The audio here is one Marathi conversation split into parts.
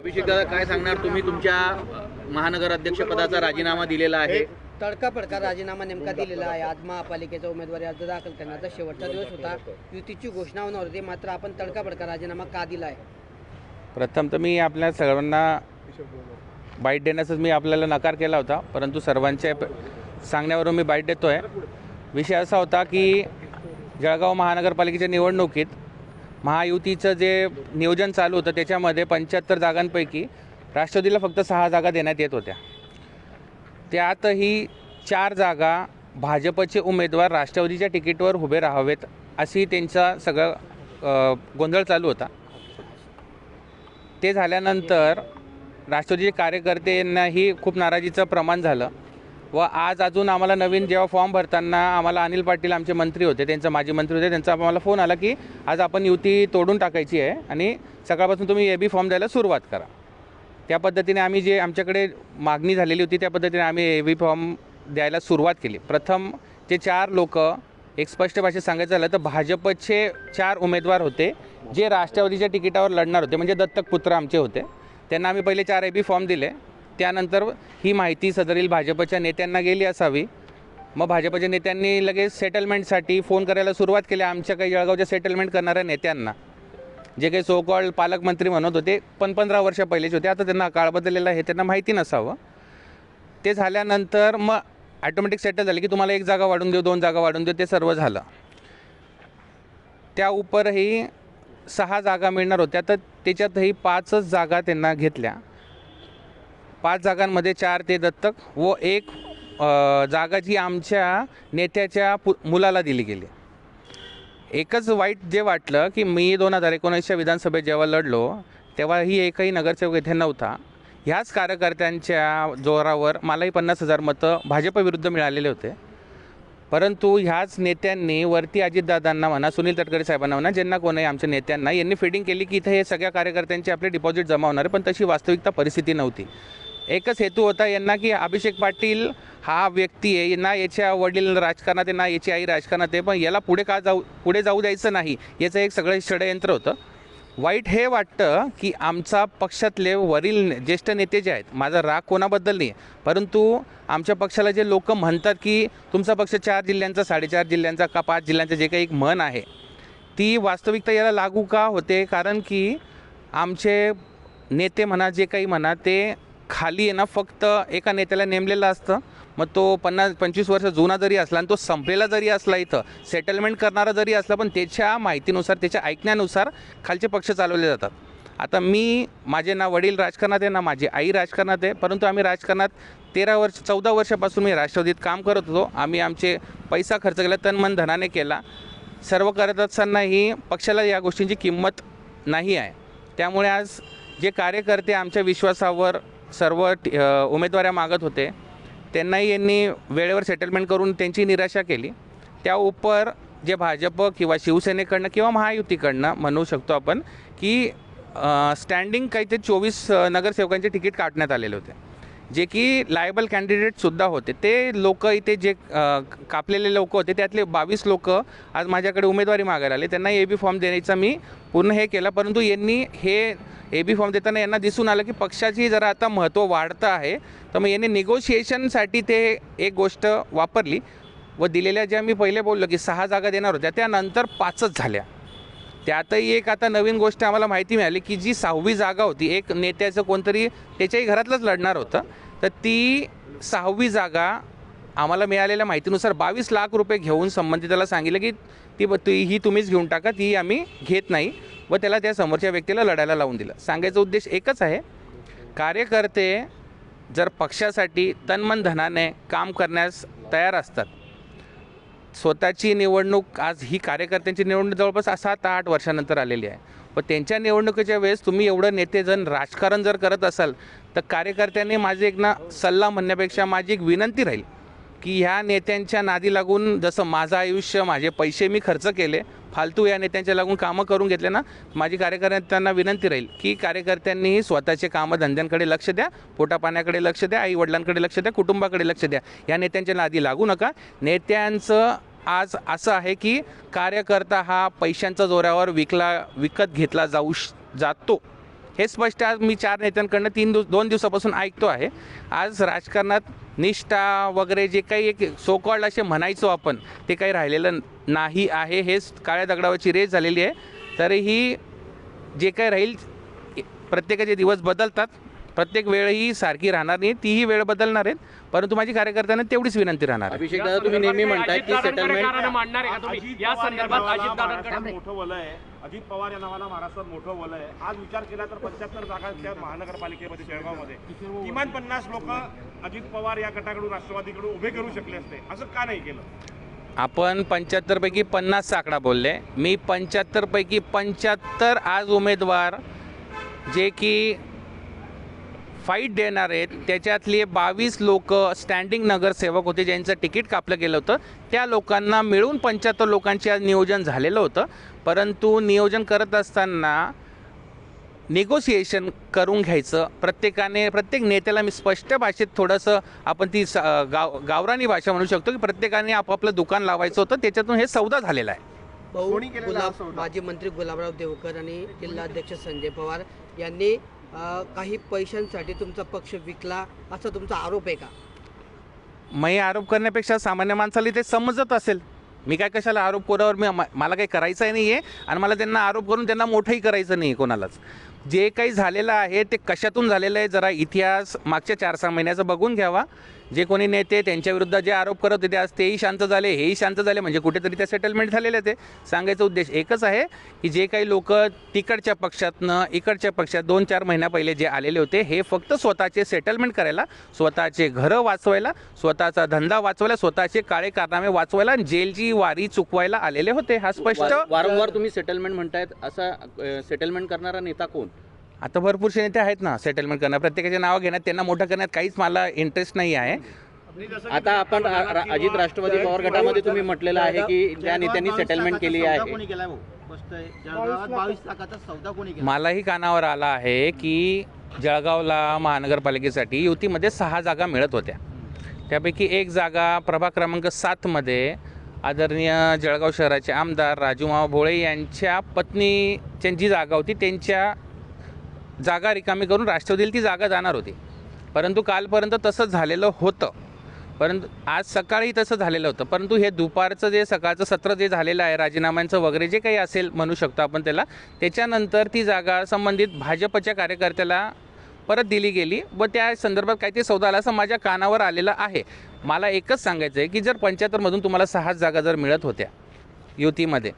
अभिषेक दादा, काय सांगणार तुम्ही? तुमच्या महानगर अध्यक्ष पदाचा राजीनामा दिलेला आहे. तडकाफडका राजीनामा नेमका दिलेला आहे. आज महापालिकेचा उमेदवारी अर्ज दाखल करण्याचा शेवटचा दिवस होता. युतीची घोषणा होणार होती, मात्र आपण तडकाफडका राजीनामा का दिला आहे? प्रथम तर मी आपल्या सर्वांना बाईट देण्याचाच मी आपल्याला नकार केला होता, परंतु सर्वांच्या सांगण्यावरून मी बाईट देतो आहे. विषय असा होता की जळगाव महानगरपालिकेच्या निवडणुकीत महायुतीचं जे नियोजन चालू होतं त्याच्यामध्ये 75 जागांपैकी राष्ट्रवादीला फक्त 6 जागा देण्यात येत होत्या. त्यातही 4 जागा भाजपचे उमेदवार राष्ट्रवादीच्या तिकीटवर उभे राहावेत अशी त्यांचा सगळं गोंधळ चालू होता. ते झाल्यानंतर राष्ट्रवादीचे कार्यकर्त्यांनाही खूप नाराजीचं प्रमाण झालं व आज अजून आम्हाला नवीन जेव्हा फॉर्म भरताना आम्हाला अनिल पाटील आमचे मंत्री होते, त्यांचा माजी मंत्री होते, त्यांचा आम्हाला फोन आला की आज आपण युती तोडून टाकायची आहे आणि सकाळपासून तुम्ही AB फॉर्म द्यायला सुरुवात करा. त्या पद्धतीने आम्ही जे आमच्याकडे मागणी झालेली होती त्या पद्धतीने आम्ही AB फॉर्म द्यायला सुरुवात केली. प्रथम जे 4 लोक, एक स्पष्ट भाषेत सांगायचं झालं तर भाजपचे 4 उमेदवार होते जे राष्ट्रवादीच्या तिकिटावर लढणार होते, म्हणजे दत्तक पुत्र आमचे होते. त्यांना आम्ही पहिले 4 AB फॉर्म दिले. त्यानंतर ही माहिती सदरील भाजपच्या नेत्यांना गेली असावी. मग भाजपच्या नेत्यांनी लगेच सेटलमेंटसाठी फोन करायला सुरुवात केली आमच्या काही जळगावच्या सेटलमेंट करणाऱ्या नेत्यांना, जे काही सो कॉल्ड पालकमंत्री म्हणत होते, पण 15 वर्ष पहिलेच होते. आता त्यांना काळ बदललेला हे त्यांना माहिती नसावं. ते झाल्यानंतर मग ॲटोमॅटिक सेटल झाले की तुम्हाला 1 जागा वाढून देऊ, 2 जागा वाढून देऊ. ते सर्व झालं. त्या उपरही 6 जागा मिळणार होत्या, तर त्याच्यातही 5च जागा त्यांना घेतल्या. 5 जागांमध्ये 4 ते दत्तक व 1 जागा जी आमच्या नेत्याच्या मुलाला दिली गेली. एकच वाईट जे वाटलं की मी 2019च्या विधानसभेत जेव्हा लढलो तेव्हाही एकही नगरसेवक इथे नव्हता. ह्याच कार्यकर्त्यांच्या जोरावर मलाही 50,000 मतं भाजपविरुद्ध मिळालेले होते. परंतु ह्याच नेत्यांनी वरती अजितदादांना म्हणा, सुनील तटकरे साहेबांना म्हणा, ज्यांना कोणीही आमच्या नेत्यांना यांनी फिडिंग केली की इथं हे सगळ्या कार्यकर्त्यांचे आपले डिपॉझिट जमा होणार आहे, पण तशी वास्तविकता परिस्थिती नव्हती. एकच हेतू होता यांना की अभिषेक पाटील हा व्यक्ती आहे, ना याच्या वडील राजकारणात आहे ना याची आई राजकारणात आहे, पण याला पुढे जाऊ द्यायचं नाही, याचं एक सगळं षडयंत्र होतं. वाईट हे वाटतं की आमचा पक्षातले वरील ज्येष्ठ नेते जे आहेत, माझा राग कोणाबद्दल नाही, परंतु आमच्या पक्षाला जे लोक म्हणतात की तुमचा पक्ष 4 जिल्ह्यांचा, 4.5 जिल्ह्यांचा का 5 जिल्ह्यांचा, जे काही एक म्हण आहे ती वास्तविकता याला लागू का होते? कारण की आमचे नेते म्हणा, जे काही म्हणा, ते खाली आहे ना फक्त एका नेत्याला नेमलेलं असतं. मग तो 50-25 वर्ष जुना जरी असला आणि तो संपलेला जरी असला, इथं सेटलमेंट करणारा जरी असला, पण त्याच्या माहितीनुसार, त्याच्या ऐकण्यानुसार खालचे पक्ष चालवले जातात. आता माझे ना वडील राजकारणात आहे ना माझी आई राजकारणात आहे, परंतु आम्ही राजकारणात 14 वर्षापासून मी राष्ट्रवादीत काम करत होतो. आम्ही आमचे पैसा खर्च केला, तन मन धनाने केला. सर्व करत असतानाही पक्षाला या गोष्टींची किंमत नाही आहे. त्यामुळे आज जे कार्यकर्ते आमच्या विश्वासावर सर्व उमेदवाऱ्या मागत होते त्यांनाही यांनी वेळेवर सेटलमेंट करून त्यांची निराशा केली. त्या उपर जे भाजप किंवा शिवसेनेकडनं किंवा महायुतीकडनं म्हणू शकतो आपण की स्टँडिंग काही ते 24 नगरसेवकांचे तिकीट काढण्यात आलेले होते, जे की लायबल कॅन्डिडेटसुद्धा होते. ते लोक इथे जे कापलेले लोक होते त्यातले 22 लोक आज माझ्याकडे उमेदवारी मागायला आले. त्यांना AB फॉर्म देण्याचा मी पूर्ण हे केलं, परंतु यांनी हे AB फॉर्म देताना यांना दिसून आलं की पक्षाची जरा आता महत्त्व वाढतं आहे, तर मग यांनी निगोशिएशनसाठी ते एक गोष्ट वापरली व दिलेल्या ज्या मी पहिले बोललो की 6 जागा देणार होत्या त्यानंतर 5च झाल्या. त्यातही एक आता नवीन गोष्ट आम्हाला माहिती मिळाली की जी 6वी जागा होती, एक नेत्याचं कोणतरी त्याच्याही घरातलंच लढणार होतं, तर ती 6वी जागा आम्हाला मिळालेल्या माहितीनुसार 22 लाख रुपये घेऊन संबंधिताला सांगितलं की ही तुम्हीच घेऊन टाका, ती आम्ही घेत नाही, व त्याला त्या समोरच्या व्यक्तीला लढायला लावून दिलं. सांगायचा उद्देश एकच आहे, कार्यकर्ते जर पक्षासाठी तनमन धनाने काम करण्यास तयार असतात. स्वतःची निवडणूक, आज ही कार्यकर्त्यांची निवडणूक जवळपास 7-8 वर्षानंतर आलेली आहे, व त्यांच्या निवडणुकीच्या वेळेस तुम्ही एवढं नेतेजण राजकारण जर करत असाल तर कार्यकर्त्यांनी माझे एक सल्ला म्हणण्यापेक्षा माझी एक विनंती राहील की ह्या नेत्यांच्या नादी लागून, जसं माझं आयुष्य, माझे पैसे मी खर्च केले फालतू या नेत्यांच्या लागून कामं करून घेतले ना, माझी कार्यकर्त्यांना विनंती राहील की कार्यकर्त्यांनीही स्वतःचे कामधंद्यांकडे लक्ष द्या, पोटापाण्याकडे लक्ष द्या, आई वडिलांकडे लक्ष द्या, कुटुंबाकडे लक्ष द्या. या नेत्यांच्या नादी लागू नका. नेत्यांचं आज असं आहे की कार्यकर्ता हा पैशांच्या जोरावर विकत घेतला जातो हे स्पष्ट आज मी 4 नेत्यांकडनं 2 दिवसापासून ऐकतो आहे. आज राजकारणात निष्ठा वगैरे जे काही एक सो कॉल्ड असे म्हणायचो आपण, ते काही राहिलेलं नाही आहे. हेच काळ्या दगडावरची रेस झालेली आहे. तरीही जे काही राहील, प्रत्येकाचे दिवस बदलतात, प्रत्येक वेळ ही सारखी राहणार नाही, तीही वेळ बदलणार आहेत. परंतु माझी कार्यकर्त्यांना तेवढीच विनंती राहणार आहे. अभिषेक दादा, तुम्ही नेहमी म्हणताय की सेटलमेंट मांडणार आहे का तुम्ही या संदर्भात अजितदादांकडे? मोठं वलय आहे. अजित पवार या नावाला महाराष्ट्रात मोठं वलय आहे. आज विचार केला तर 75 जागा त्या महानगरपालिकेमध्ये जळगावमध्ये किमान 50 लोक अजित पवार या गटाकडून राष्ट्रवादीकडून उभे करू शकले असते, असं का नाही केलं? आपण 75 पैकी 50 आकडा बोलले. मी 75 पैकी 75 आज उमेदवार जे की फाईट देणार आहेत, त्याच्यातले 22 लोक स्टँडिंग नगरसेवक होते ज्यांचं तिकीट कापलं गेलं होतं. त्या लोकांना मिळून 75 लोकांचे आज नियोजन झालेलं होतं. परंतु नियोजन करत असताना निगोसिएशन करून घ्यायचं. प्रत्येक नेत्याला मी स्पष्ट भाषेत थोडंसं आपण ती गावरानी भाषा म्हणू शकतो की प्रत्येकाने आपापलं दुकान लावायचं होतं. त्याच्यातून हे सौदा झालेला आहे. माजी मंत्री गुलाबराव देवकर आणि जिल्हाध्यक्ष संजय पवार यांनी काही पैशांसाठी तुमचा पक्ष विकला असा तुमचा आरोप आहे का? मी आरोप करण्यापेक्षा सामान्य माणसाला ते समजत असेल. मी काय कशाला आरोप कोणावर, मला काही करायचं नाही आहे आणि मला त्यांना आरोप करून त्यांना मोठंही करायचं नाही आहे कोणालाच. जे काही झालेलं आहे ते कशातून झालेलं आहे, जरा इतिहास मागच्या 4-6 महिन्याचा बघून घ्यावा. जे कोणी नेते त्यांच्या विरुद्ध जे आरोप करत होते आज तेही शांत झाले, हेही शांत झाले, म्हणजे कुठेतरी त्या सेटलमेंट झालेले ते. सांगायचा उद्देश एकच आहे की जे काही लोक तिकडच्या पक्षातनं इकडच्या पक्षात 2-4 महिन्या पहिले जे आलेले होते, हे फक्त स्वतःचे सेटलमेंट करायला, स्वतःचे घरं वाचवायला, स्वतःचा धंदा वाचवायला, स्वतःचे काळे कारनामे वाचवायला, जेलची वारी चुकवायला आलेले होते. हा स्पष्ट. वारंवार तुम्ही सेटलमेंट म्हणतायत, असा सेटलमेंट करणारा नेता कोण? आता भरपूरसे नेते आहेत ना सेटलमेंट करणार. प्रत्येकाचे नावं घेण्यात, त्यांना मोठं करण्यात काहीच मला इंटरेस्ट नाही आहे. आता आपण अजित राष्ट्रवादी पवार गटामध्ये तुम्ही म्हटलेलं आहे की ज्या नेत्यांनी सेटलमेंट केली आहे, मलाही कानावर आला आहे की जळगावला महानगरपालिकेसाठी युतीमध्ये 6 जागा मिळत होत्या. त्यापैकी एक जागा प्रभाग क्रमांक 7मध्ये आदरणीय जळगाव शहराचे आमदार राजूमामा भोळे यांच्या पत्नीची जी जागा होती, त्यांच्या जागा रिकामी करून राष्ट्रवादीला ती जागा जाणार होती. परंतु कालपर्यंत तसं झालेलं होतं. परंतु आज सकाळी तसं झालेलं होतं. परंतु हे दुपारचं जे सकाळचं सत्र जे झालेलं आहे, राजीनाम्यांचं वगैरे जे काही असेल म्हणू शकतो आपण त्याला, त्याच्यानंतर ती जागा संबंधित भाजपच्या कार्यकर्त्याला परत दिली गेली व त्या संदर्भात काहीतरी सौदा आला असं माझ्या कानावर आलेलं आहे. मला एकच सांगायचं आहे की जर 75मधून तुम्हाला 6 जागा जर मिळत होत्या युतीमध्ये,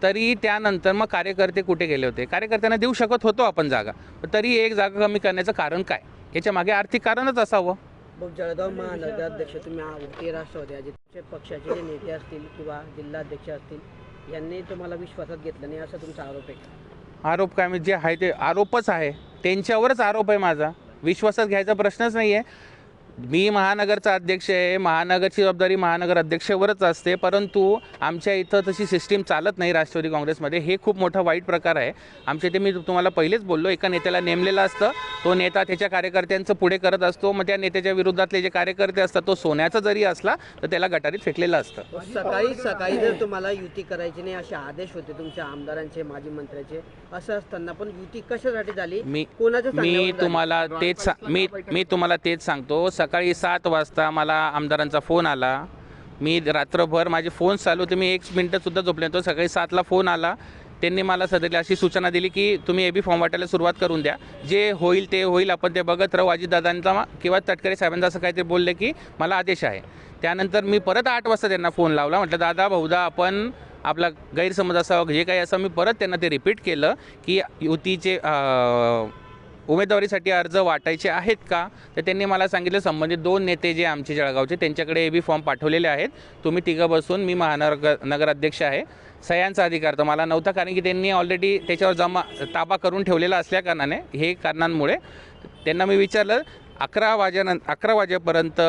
तरी त्यानंतर मग कार्यकर्ते कुठे गेले होते? कार्यकर्त्यांना देऊ शकत होतो आपण जागा, तरी एक जागा कमी करण्याचं कारण काय? याच्या मागे आर्थिक कारणच असावं. मग जळगाव महानगराध्यक्ष तुम्ही उठते राष्ट्रवादी अजित पक्षाचे जे नेते असतील किंवा जिल्हाध्यक्ष असतील यांनी तुम्हाला विश्वासात घेतलं नाही असा तुमचा आरोप आहे का? आरोप काय, जे आहे ते आरोपच आहे. त्यांच्यावरच आरोप आहे माझा. विश्वासात घ्यायचा प्रश्नच नाही आहे. मी महानगरचा अध्यक्ष आहे, महानगरची जबाबदारी महानगर अध्यक्षावरच असते. परंतु आमच्या इथं तशी सिस्टीम चालत नाही राष्ट्रवादी काँग्रेसमध्ये. हे खूप मोठा वाईट प्रकार आहे आमच्या इथे. मी तुम्हाला पहिलेच बोललो, एका नेत्याला नेमलेलं असतं, तो नेता त्याच्या कार्यकर्त्यांचं पुढे करत असतो. मग त्या नेत्याच्या विरोधातले जे कार्यकर्ते असतात, तो सोन्याचा जरी असला तर त्याला गटारीत फेकलेलं असतं. सकाळी जर तुम्हाला युती करायची नाही असे आदेश होते तुमच्या आमदारांचे, माजी मंत्र्याचे, असं असताना पण युती कशासाठी झाली? मी तुम्हाला तेच सांगतो. सकाळी 7 वाजता मला आमदारांचा फोन आला. मी रात्रभर माझे फोन चालू होते, मी 1 मिनिटसुद्धा झोपले नव्हतो. सकाळी 7ला फोन आला. त्यांनी मला सध्या अशी सूचना दिली की तुम्ही AB फॉर्म वाटायला सुरुवात करून द्या, जे होईल ते होईल, आपण ते बघत राहू. अजितदादांचा किंवा तटकरे साहेबांचा असं काहीतरी बोलले की मला आदेश आहे. त्यानंतर मी परत 8 वाजता त्यांना फोन लावला. म्हटलं दादा बहुधा आपण आपला गैरसमज असावं जे काही असं, मी परत त्यांना ते रिपीट केलं की युतीचे उमेदवारीसाठी अर्ज वाटायचे आहेत का? तर त्यांनी मला सांगितलं संबंधित 2 नेते जे आमचे जळगावचे त्यांच्याकडे AB फॉर्म पाठवलेले आहेत, तुम्ही तिघं बसून, मी नगराध्यक्ष आहे, सह्यांचा अधिकार तर मला नव्हता, कारण की त्यांनी ऑलरेडी त्याच्यावर ताबा करून ठेवलेला असल्या कारणाने, हे कारणांमुळे त्यांना मी विचारलं. 11 वाजेपर्यंत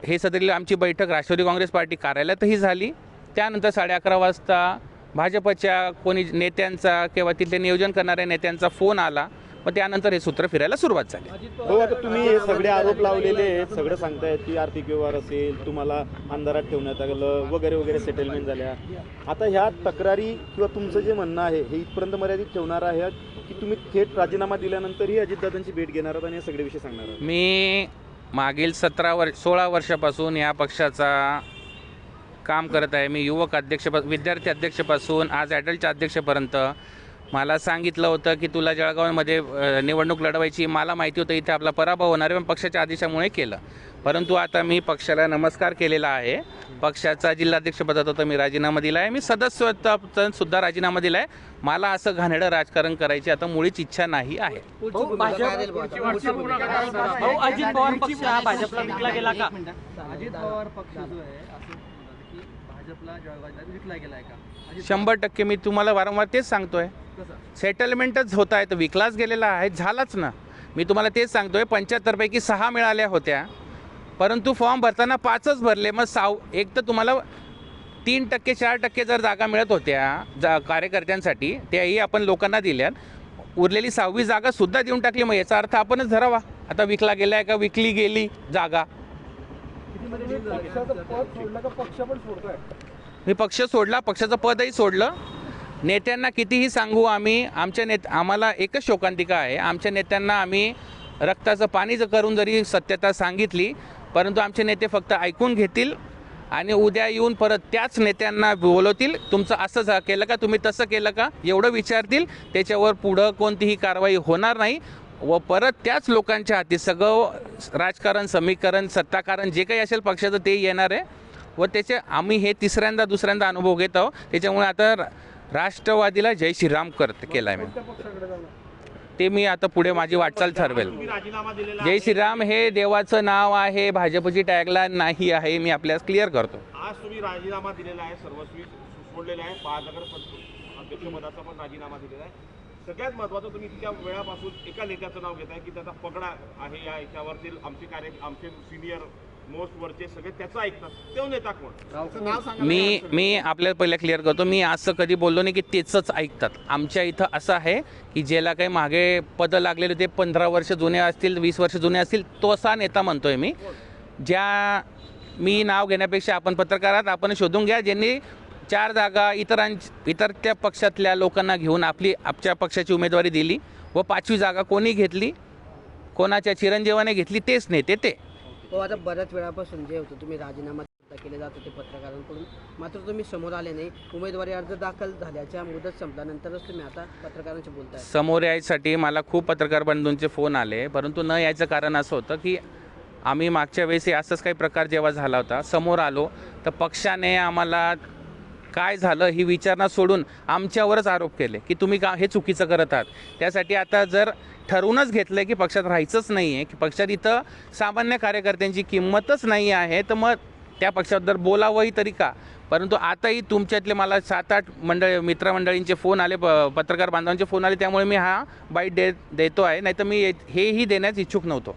हे सदरील आमची बैठक राष्ट्रवादी काँग्रेस पार्टी कार्यालयातही झाली. त्यानंतर 11:30 वाजता भाजपच्या कोणी नेत्यांचा किंवा तिथले नियोजन करणाऱ्या नेत्यांचा फोन आला. व त्यानंतर हे सूत्र फिरायला सुरुवात झाली. हो, आता तुम्ही हे सगळे आरोप लावलेले आहेत, सगळं सांगतायत की आर्थिक व्यवहार असेल, तुम्हाला अंधारात ठेवण्यात आलं वगैरे वगैरे, सेटलमेंट झाल्या. आता ह्या तक्रारी किंवा तुमचं जे म्हणणं आहे हे इथपर्यंत मर्यादित ठेवणार आहे की तुम्ही थेट राजीनामा दिल्यानंतरही अजितदादांची भेट घेणार आहात आणि हे सगळे विषय सांगणार आहात? मी मागील 16 वर्षापासून या पक्षाचा काम करत आहे. मी युवक विद्यार्थी अध्यक्षपासून आज ॲडल्टच्या अध्यक्षपर्यंत. मला सांगितलं होतं की तुला जळगावमध्ये निवडणूक लढवायची. मला माहिती होतं इथे आपला पराभव होणार आहे, पण पक्षाच्या आदेशामुळे केलं. परंतु आता मी पक्षाला नमस्कार केलेला आहे. पक्षाचा जिल्हाध्यक्षपदाचा तर मी राजीनामा दिला आहे. मी सदस्यत्वाचा राजीनामा दिला आहे. मला असं घाणेरडं राजकारण करायची आता मुळीच इच्छा नाही आहे. अजित पवार पक्ष हा भाजपला विकला गेला का? अजित पवार पक्ष जो आहे असं म्हणतात की भाजपला जळगावला विकला गेलाय का? 100% मी तुम्हाला वारंवार तेच सांगतोय. सेटलमेंटच होत आहे तर विकलाच गेलेला आहे, झालाच ना. मी तुम्हाला तेच सांगतोय. 75 पैकी 6 मिळाल्या होत्या, परंतु फॉर्म भरताना 5च भरले. मग एक तर तुम्हाला 3% 4% जर जागा मिळत होत्या कार्यकर्त्यांसाठी, त्याही आपण लोकांना दिल्यात. उरलेली 6वी जागा सुद्धा देऊन टाकली. मग याचा अर्थ आपणच धरावा. आता विकला गेलाय का विकली गेली जागा? मी पक्ष सोडला, पक्षाचं पदही सोडलं. नेत्यांना कितीही सांगू आम्ही, आम्हाला एकच शोकांतिका आहे. आमच्या नेत्यांना आम्ही रक्ताचं पाणी करून जरी सत्यता सांगितली, परंतु आमचे नेते फक्त ऐकून घेतील आणि उद्या येऊन परत त्याच नेत्यांना बोलवतील. तुमचं असं केलं का, तुम्ही तसं केलं का, एवढं विचारतील. त्याच्यावर पुढं कोणतीही कारवाई होणार नाही व परत त्याच लोकांच्या हाती सगळं राजकारण, समीकरण, सत्ताकारण जे काही असेल पक्षाचं ते येणार आहे. व त्याचे आम्ही हे दुसऱ्यांदा अनुभव घेत आहोत. त्याच्यामुळे आता राष्ट्रवादीला जय श्रीराम केला आहे मी. ते मी आता पुढे माझी वाटचाल ठरवेल. राजीनामा दिलेला जय श्रीराम हे देवाचं नाव आहे, भाजपची टॅगलाईन नाही आहे. मी आपल्याला क्लिअर करतो. आज तुम्ही राजीनामा दिलेला आहे, सर्वस्वी सोडलेला आहे. महानगर अध्यक्षपदाचा पण राजीनामा दिलेला आहे. सगळ्यात महत्त्वाचं, तुम्ही इतक्या वेळापासून एका नेत्याचं नाव घेताय की त्याचा पगडा आहे या याच्यावरतील आमचे सिनियर मोस्ट वरचे सगळे त्याचं ऐकतात. तो नेता कोण? मी आपल्याला पहिला क्लिअर करतो. मी असं कधी बोललो नाही की तेचंच ऐकतात. आमच्या इथं असं आहे की ज्याला काही मागे पदं लागलेले ते 15 वर्ष जुने असतील, 20 वर्ष जुने असतील, तो असा नेता म्हणतोय मी. मी नाव घेण्यापेक्षा आपण पत्रकारात आपण शोधून घ्या ज्यांनी 4 जागा इतर त्या पक्षातल्या लोकांना घेऊन आपल्या पक्षाची उमेदवारी दिली व 5वी जागा कोणी घेतली, कोणाच्या चिरंजीवाने घेतली, तेच नेते ते. हो, आता बऱ्याच वेळापासून जे होतं तुम्ही राजीनामा केले जात होते पत्रकारांकडून, मात्र तुम्ही समोर आले नाही. उमेदवारी अर्ज दाखल झाल्याच्या मुदत संपल्यानंतरच तुम्ही आता पत्रकारांशी बोलताय. समोर यायसाठी मला खूप पत्रकार बंधूंचे फोन आले, परंतु न यायचं कारण असं होतं की आम्ही मागच्या वेळेस असंच काही प्रकार जेव्हा झाला होता, समोर आलो तर पक्षाने आम्हाला काय झालं ही विचारणा सोडून आमच्यावरच आरोप केले की तुम्ही हे चुकीचं करत आहात. त्यासाठी आता जर ठरवूनच घेतलं की पक्षात राहायचंच नाही आहे, की पक्षात इथं सामान्य कार्यकर्त्यांची किंमतच नाही आहे, तर मग त्या पक्षाबद्दल बोलावंही तरी का. परंतु आताही तुमच्यातले मला 7-8 मित्रमंडळींचे फोन आले, पत्रकार बांधवांचे फोन आले, त्यामुळे मी हा बाईट देतो आहे. नाही तर मी हेही देण्यास इच्छुक नव्हतो.